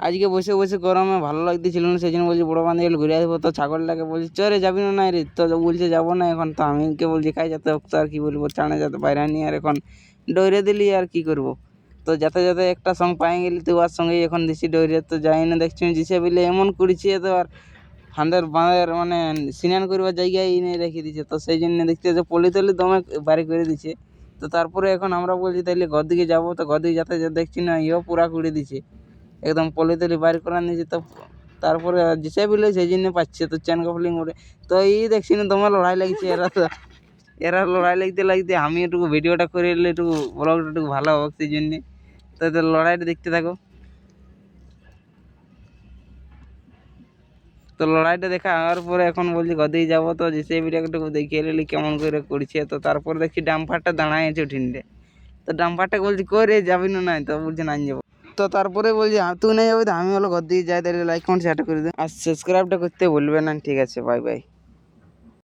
আজকে বসে বসে গরমে ভালো লাগতেছিল না, সেই জন্য বলছি বড় বান্ধে গেলে ঘুরে আসবো। তো ছাগলটাকে বলছি চরে যাবি না রে, তো বলছে যাবো না এখন। তো আমি কে বলছি খাই যেতে তো আর কি বলবো, চানে যাতে বাইরে নিয়ে আর এখন ডৈরে দিলি আর কি করবো। তো যাতে যাতে একটা সঙ্গ পাই গেলি তো ওর সঙ্গেই এখন দিছি ডৈরে। তো যাই না দেখছি জিসে বিলে এমন করেছে তো আর হাঁদের বাঁধের মানে স্নান করবার জায়গায় এনে রেখে দিছে। তো সেই জন্য দেখতে যে পলি তলি দমে বাড়ি করে দিছে। তো তারপরে এখন আমরা বলছি তাইলে ঘর দিকে যাবো, তো ঘর দিকে যাতে যেতে দেখছি না ইও পুরা করে দিছে, একদম পলি তলি বাইর করে নিয়েছে। তো তারপরে যেসে বিলে সেই জন্য পাচ্ছে তো চেন কাপলিং করে। তো এই দেখছি না তোমার লড়াই লাগছে এরা। তো এরা লড়াই লাগতে লাগতে আমি একটু ভিডিওটা করে এলে একটু ব্লগটা একটু ভালো হোক, সেই জন্যে। তো এদের লড়াইটা দেখতে থাকো। তো লড়াইটা দেখা হওয়ার পরে এখন বলছি গদেই যাবো। তো যেসে একটু দেখিয়ে এলি কেমন করে করছে। তো তারপর দেখছি ডাম্পারটা দাঁড়ায় আছে উঠিনতে। তো ডাম্পারটাকে বলছি করে যাবি না নাই, তো বলছে না যাবো। তো তারপরে বলছি তুই না যাবি, তো আমি হলো ঘর দিয়ে যাই, তাহলে লাইক কমেন্ট শেয়ারটা করে দেন আর সাবস্ক্রাইবটা করতে ভুলবে না। ঠিক আছে, বাই বাই।